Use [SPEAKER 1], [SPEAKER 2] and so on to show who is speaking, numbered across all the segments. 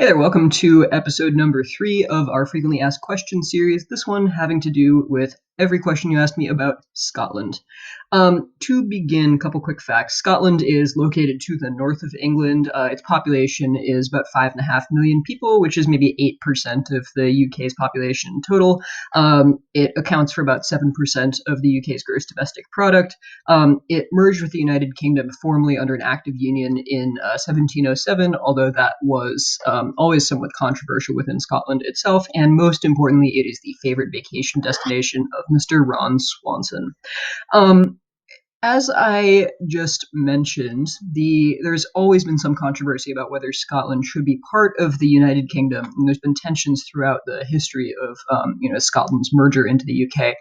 [SPEAKER 1] Hey there, welcome to episode number 3 of our frequently asked questions series. This one having to do with every question you asked me about Scotland. To begin, a couple quick facts. Scotland is located to the north of England. Its population is about 5.5 million people, which is maybe 8% of the UK's population in total. It accounts for about 7% of the UK's gross domestic product. It merged with the United Kingdom formally under an Act of Union in 1707, although that was always somewhat controversial within Scotland itself, and most importantly, it is the favorite vacation destination of Mr. Ron Swanson. As I just mentioned, there's always been some controversy about whether Scotland should be part of the United Kingdom, and there's been tensions throughout the history of Scotland's merger into the UK.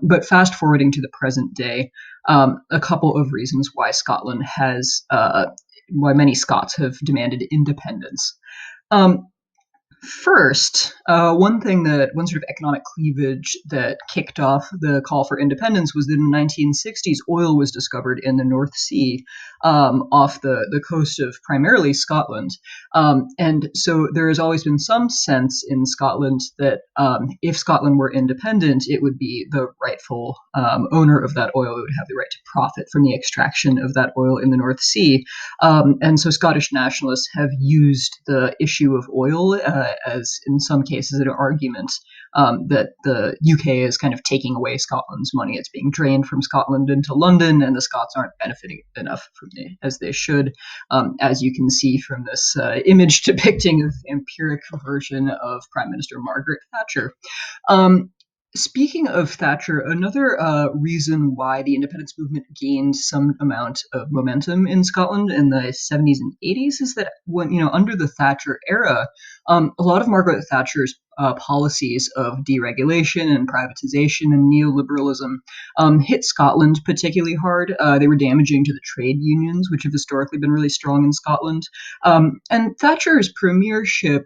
[SPEAKER 1] But fast forwarding to the present day, a couple of reasons why why many Scots have demanded independence. First, one sort of economic cleavage that kicked off the call for independence was that in the 1960s, oil was discovered in the North Sea off the coast of primarily Scotland. And so there has always been some sense in Scotland that if Scotland were independent, it would be the rightful owner of that oil. It would have the right to profit from the extraction of that oil in the North Sea. And so Scottish nationalists have used the issue of oil as, in some cases, an argument that the UK is kind of taking away Scotland's money. It's being drained from Scotland into London, and the Scots aren't benefiting enough from it as they should, as you can see from this image depicting an empiric version of Prime Minister Margaret Thatcher. Speaking of Thatcher, another reason why the independence movement gained some amount of momentum in Scotland in the 70s and 80s is that under the Thatcher era, a lot of Margaret Thatcher's policies of deregulation and privatization and neoliberalism hit Scotland particularly hard. They were damaging to the trade unions, which have historically been really strong in Scotland. And Thatcher's premiership,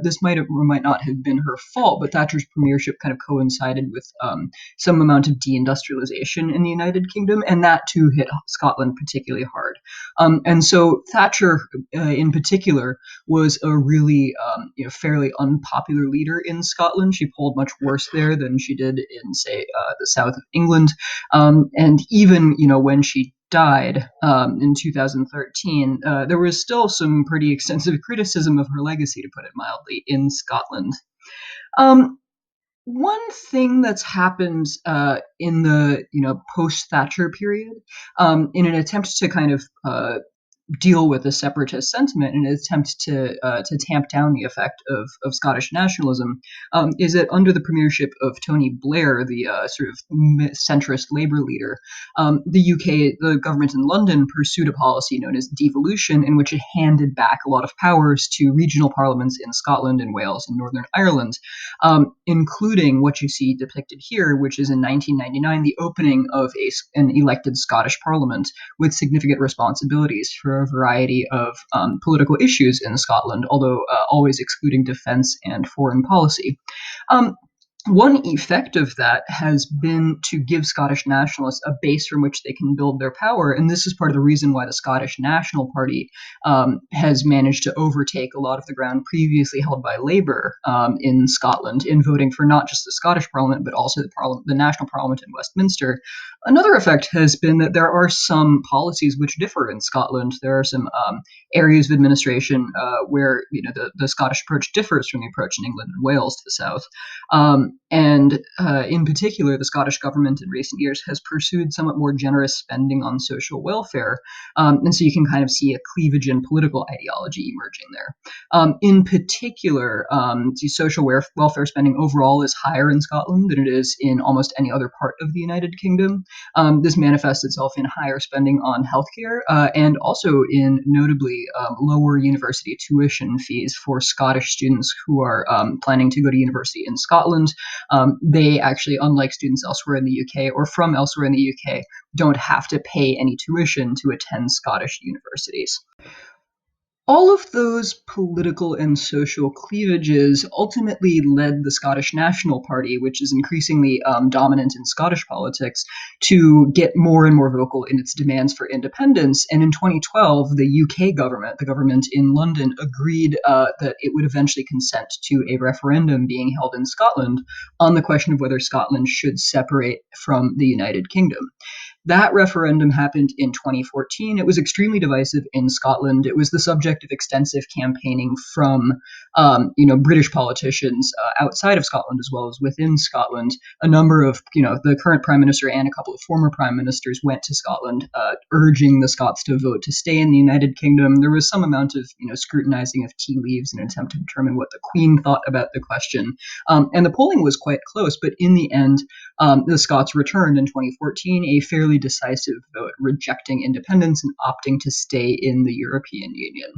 [SPEAKER 1] this might or might not have been her fault, but Thatcher's premiership kind of coincided with some amount of deindustrialization in the United Kingdom, and that too hit Scotland particularly hard. And so Thatcher, in particular, was a really fairly unpopular leader in Scotland. She polled much worse there than she did in, say, the south of England. And even when she died in 2013, there was still some pretty extensive criticism of her legacy, to put it mildly, in Scotland. One thing that's happened in the post-Thatcher period, in an attempt to kind of deal with the separatist sentiment in an attempt to tamp down the effect of Scottish nationalism, is that under the premiership of Tony Blair, the sort of centrist Labour leader, the government in London pursued a policy known as devolution, in which it handed back a lot of powers to regional parliaments in Scotland and Wales and Northern Ireland, including what you see depicted here, which is in 1999 the opening of an elected Scottish parliament with significant responsibilities for a variety of political issues in Scotland, although always excluding defense and foreign policy. One effect of that has been to give Scottish nationalists a base from which they can build their power, and this is part of the reason why the Scottish National Party has managed to overtake a lot of the ground previously held by Labour in Scotland in voting for not just the Scottish Parliament, but also the National Parliament in Westminster. Another effect has been that there are some policies which differ in Scotland. There are some areas of administration where the Scottish approach differs from the approach in England and Wales to the south. And in particular, the Scottish government in recent years has pursued somewhat more generous spending on social welfare. And so you can kind of see a cleavage in political ideology emerging there. In particular, the social welfare spending overall is higher in Scotland than it is in almost any other part of the United Kingdom. This manifests itself in higher spending on healthcare and also in notably lower university tuition fees for Scottish students who are planning to go to university in Scotland. They actually, unlike students elsewhere in the UK or from elsewhere in the UK, don't have to pay any tuition to attend Scottish universities. All of those political and social cleavages ultimately led the Scottish National Party, which is increasingly dominant in Scottish politics, to get more and more vocal in its demands for independence. And in 2012, the UK government, the government in London, agreed that it would eventually consent to a referendum being held in Scotland on the question of whether Scotland should separate from the United Kingdom. That referendum happened in 2014. It was extremely divisive in Scotland. It was the subject of extensive campaigning from, British politicians outside of Scotland as well as within Scotland. A number of, the current prime minister and a couple of former prime ministers went to Scotland, urging the Scots to vote to stay in the United Kingdom. There was some amount of, scrutinizing of tea leaves in an attempt to determine what the Queen thought about the question. And the polling was quite close, but in the end, the Scots returned in 2014 a fairly decisive vote, rejecting independence and opting to stay in the European Union.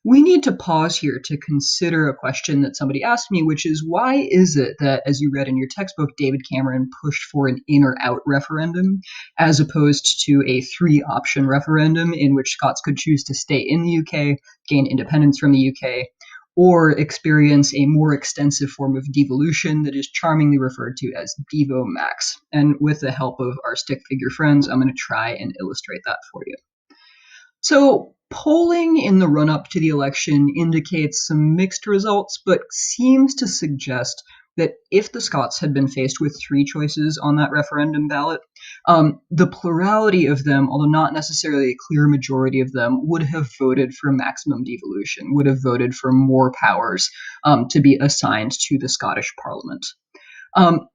[SPEAKER 1] We need to pause here to consider a question that somebody asked me, which is why is it that, as you read in your textbook, David Cameron pushed for an in or out referendum as opposed to a three option referendum in which Scots could choose to stay in the UK, gain independence from the UK, or experience a more extensive form of devolution that is charmingly referred to as Devo Max. And with the help of our stick figure friends, I'm going to try and illustrate that for you. So, polling in the run up to the election indicates some mixed results, but seems to suggest that if the Scots had been faced with three choices on that referendum ballot, the plurality of them, although not necessarily a clear majority of them, would have voted for maximum devolution, would have voted for more powers to be assigned to the Scottish Parliament. Um,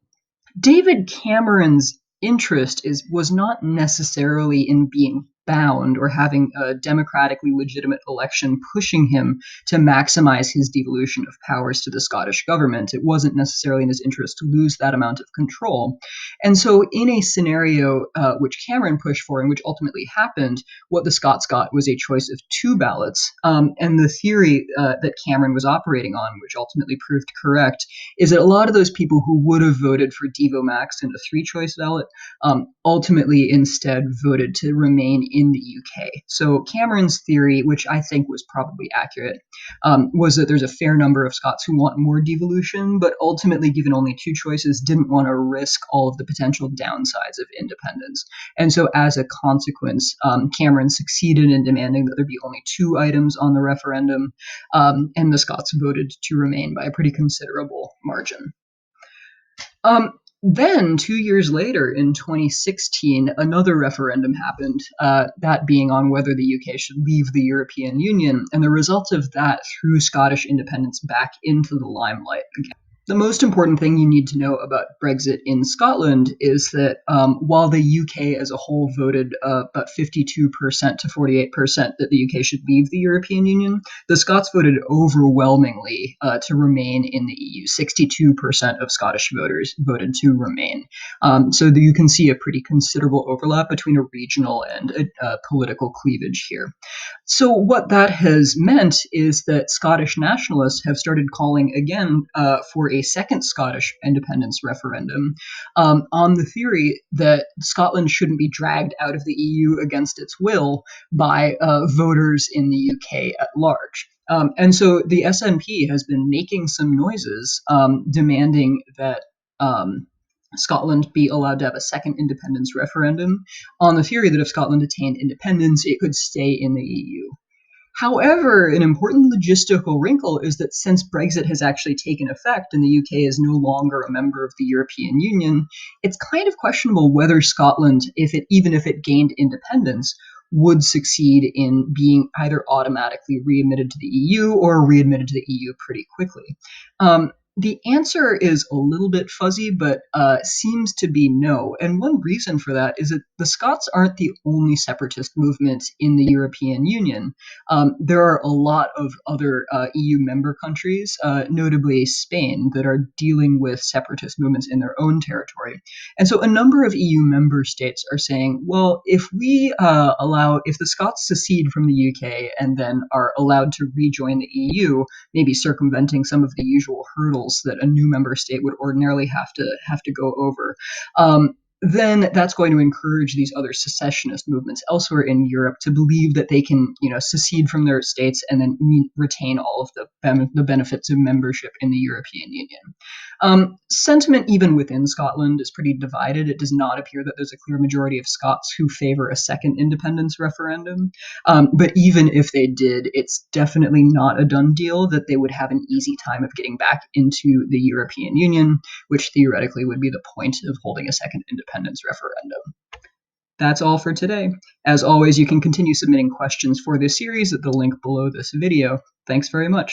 [SPEAKER 1] David Cameron's interest was not necessarily in being bound or having a democratically legitimate election pushing him to maximize his devolution of powers to the Scottish government. It wasn't necessarily in his interest to lose that amount of control. And so, in a scenario which Cameron pushed for and which ultimately happened, what the Scots got was a choice of two ballots. And the theory that Cameron was operating on, which ultimately proved correct, is that a lot of those people who would have voted for Devo Max in a three-choice ballot ultimately instead voted to remain in the UK. So Cameron's theory, which I think was probably accurate, was that there's a fair number of Scots who want more devolution, but ultimately, given only two choices, didn't want to risk all of the potential downsides of independence. And so as a consequence, Cameron succeeded in demanding that there be only two items on the referendum, and the Scots voted to remain by a pretty considerable margin. Then, 2 years later, in 2016, another referendum happened, that being on whether the UK should leave the European Union, and the result of that threw Scottish independence back into the limelight again. The most important thing you need to know about Brexit in Scotland is that while the UK as a whole voted about 52% to 48% that the UK should leave the European Union, the Scots voted overwhelmingly to remain in the EU. 62% of Scottish voters voted to remain. So you can see a pretty considerable overlap between a regional and a political cleavage here. So what that has meant is that Scottish nationalists have started calling again for a second Scottish independence referendum on the theory that Scotland shouldn't be dragged out of the EU against its will by voters in the UK at large. And so the SNP has been making some noises demanding that Scotland be allowed to have a second independence referendum on the theory that if Scotland attained independence, it could stay in the EU. However, an important logistical wrinkle is that since Brexit has actually taken effect and the UK is no longer a member of the European Union, it's kind of questionable whether Scotland, even if it gained independence, would succeed in being either automatically readmitted to the EU or readmitted to the EU pretty quickly. The answer is a little bit fuzzy, but seems to be no. And one reason for that is that the Scots aren't the only separatist movement in the European Union. There are a lot of other EU member countries, notably Spain, that are dealing with separatist movements in their own territory. And so a number of EU member states are saying, well, if the Scots secede from the UK and then are allowed to rejoin the EU, maybe circumventing some of the usual hurdles that a new member state would ordinarily have to go over, then that's going to encourage these other secessionist movements elsewhere in Europe to believe that they can, secede from their states and then retain all of the benefits of membership in the European Union. Sentiment even within Scotland is pretty divided. It does not appear that there's a clear majority of Scots who favor a second independence referendum. But even if they did, it's definitely not a done deal that they would have an easy time of getting back into the European Union, which theoretically would be the point of holding a second independence referendum. That's all for today. As always, you can continue submitting questions for this series at the link below this video. Thanks very much.